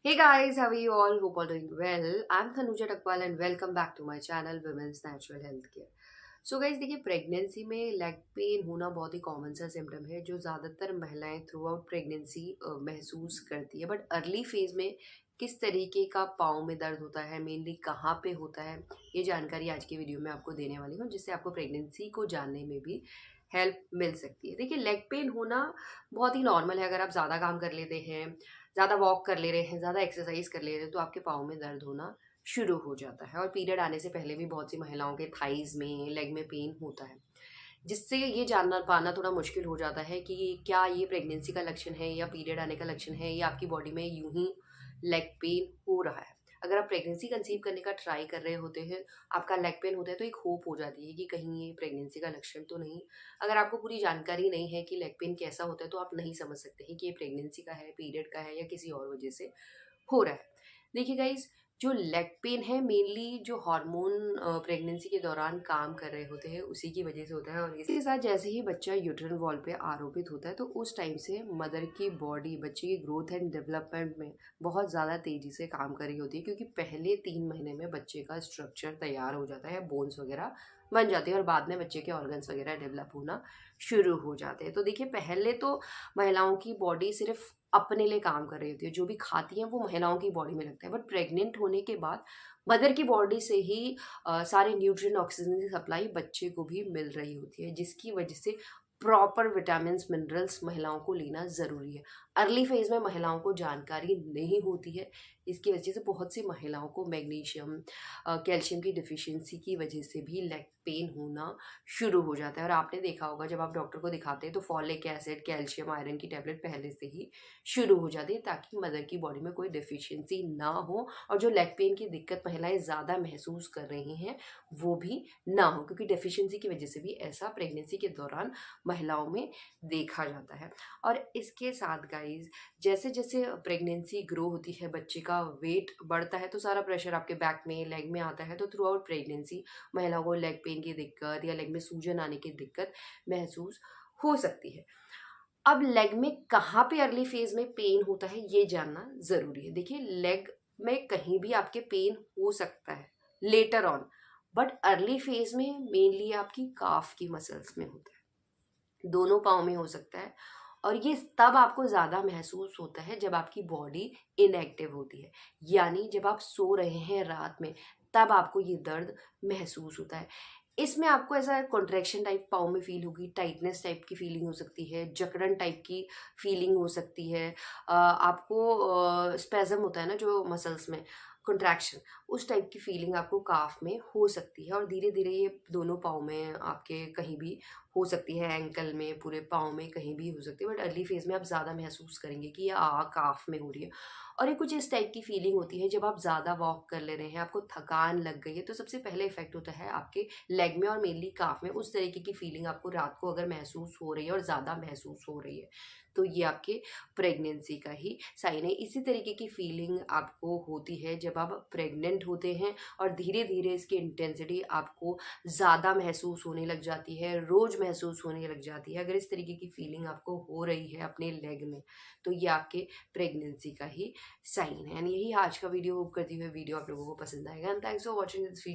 Hey guys, how are you all? Hope all doing well. I'm Tanuja Takwal and welcome back to my channel Women's Natural Health Care. So guys देखिए, pregnancy में leg pain होना बहुत ही common सा symptom है जो ज़्यादातर महिलाएं through out pregnancy महसूस करती है। बट अर्ली फेज में किस तरीके का पाँव में दर्द होता है, मेनली कहाँ पे होता है, ये जानकारी आज की वीडियो में आपको देने वाली हूँ, जिससे आपको प्रेगनेंसी को जानने में भी हेल्प मिल सकती है। देखिए, लेग पेन होना बहुत ही नॉर्मल है। अगर आप ज़्यादा काम कर लेते हैं, ज़्यादा वॉक कर ले रहे हैं, ज़्यादा एक्सरसाइज कर ले रहे हैं, तो आपके पाँव में दर्द होना शुरू हो जाता है। और पीरियड आने से पहले भी बहुत सी महिलाओं के थाइज़ में, लेग में पेन होता है, जिससे ये जानना पाना थोड़ा मुश्किल हो जाता है कि क्या ये प्रेगनेंसी का लक्षण है या पीरियड आने का लक्षण है या आपकी बॉडी में यूं ही लेग पेन हो रहा है। अगर आप प्रेगनेंसी कंसीव करने का ट्राई कर रहे होते हैं, आपका लेग पेन होता है, तो एक होप हो जाती है कि कहीं ये प्रेगनेंसी का लक्षण तो नहीं। अगर आपको पूरी जानकारी नहीं है कि लेग पेन कैसा होता है, तो आप नहीं समझ सकते हैं कि ये प्रेगनेंसी का है, पीरियड का है या किसी और वजह से हो रहा है। देखिए गाइज, जो लेग पेन है मेनली जो हार्मोन प्रेगनेंसी के दौरान काम कर रहे होते हैं उसी की वजह से होता है। और इसी के साथ जैसे ही बच्चा यूट्रन वॉल पे आरोपित होता है, तो उस टाइम से मदर की बॉडी बच्चे की ग्रोथ एंड डेवलपमेंट में बहुत ज़्यादा तेज़ी से काम कर रही होती है, क्योंकि पहले 3 महीने में बच्चे का स्ट्रक्चर तैयार हो जाता है, बोन्स वगैरह बन जाते हैं और बाद में बच्चे के ऑर्गन्स वगैरह डेवलप होना शुरू हो जाते हैं। तो देखिए, पहले तो महिलाओं की बॉडी सिर्फ अपने लिए काम कर रही होती है, जो भी खाती हैं वो महिलाओं की बॉडी में लगता है। बट प्रेग्नेंट होने के बाद मदर की बॉडी से ही सारे न्यूट्रिएंट ऑक्सीजन की सप्लाई बच्चे को भी मिल रही होती है, जिसकी वजह से प्रॉपर विटामिन मिनरल्स महिलाओं को लेना ज़रूरी है। अर्ली फेज में महिलाओं को जानकारी नहीं होती है, इसकी वजह से बहुत सी महिलाओं को मैग्नीशियम कैल्शियम की डिफिशियंसी की वजह से भी लेग पेन होना शुरू हो जाता है। और आपने देखा होगा, जब आप डॉक्टर को दिखाते हैं तो फॉलिक एसिड, कैल्शियम, आयरन की टैबलेट पहले से ही शुरू हो जाती है, ताकि मदर की बॉडी में कोई डिफिशियंसी ना हो और जो लेग पेन की दिक्कत महिलाएं ज़्यादा महसूस कर रही हैं वो भी ना हो, क्योंकि डेफिशिएंसी की वजह से भी ऐसा प्रेगनेंसी के दौरान महिलाओं में देखा जाता है। और इसके साथ गाइज, जैसे जैसे प्रेगनेंसी ग्रो होती है, बच्चे का वेट बढ़ता है, तो सारा प्रेशर आपके बैक में, लेग में आता है। तो थ्रू आउट प्रेगनेंसी महिलाओं को लेग पेन की दिक्कत या लेग में सूजन आने की दिक्कत महसूस हो सकती है। अब लेग में कहाँ पे अर्ली फेज में पेन होता है ये जानना ज़रूरी है। देखिए, लेग में कहीं भी आपके पेन हो सकता है later on, but early phase में मेनली आपकी काफ की मसल्स में होता है, दोनों पाँव में हो सकता है। और ये तब आपको ज़्यादा महसूस होता है जब आपकी बॉडी इनएक्टिव होती है, यानी जब आप सो रहे हैं रात में, तब आपको ये दर्द महसूस होता है। इसमें आपको ऐसा कॉन्ट्रैक्शन टाइप पाँव में फील होगी, टाइटनेस टाइप की फीलिंग हो सकती है, जकड़न टाइप की फीलिंग हो सकती है। आपको स्पेज़म होता है ना जो मसल्स में, कॉन्ट्रैक्शन, उस टाइप की फीलिंग आपको काफ में हो सकती है। और धीरे धीरे ये दोनों पाँव में आपके कहीं भी हो सकती है, एंकल में, पूरे पाँव में कहीं भी हो सकती है। बट अर्ली फेज में आप ज़्यादा महसूस करेंगे कि ये काफ में हो रही है। और ये कुछ इस टाइप की फीलिंग होती है जब आप ज़्यादा वॉक कर ले रहे हैं, आपको थकान लग गई है, तो सबसे पहले इफेक्ट होता है आपके लेग में और मेनली काफ में। उस तरीके की फीलिंग आपको रात को अगर महसूस हो रही है और ज़्यादा महसूस हो रही है, तो ये आपके प्रेगनेंसी का ही साइन है। इसी तरीके की फीलिंग आपको होती है जब आप प्रेग्नेंट होते हैं और धीरे धीरे इसकी इंटेंसिटी आपको ज़्यादा महसूस होने लग जाती है, रोज़ महसूस होने लग जाती है। अगर इस तरीके की फीलिंग आपको हो रही है अपने लेग में, तो ये आपके प्रेगनेंसी का ही साइन है। एंड यही आज का वीडियो, होप करती हुई वीडियो आप लोगों को पसंद आएगा। And thanks for watching this video.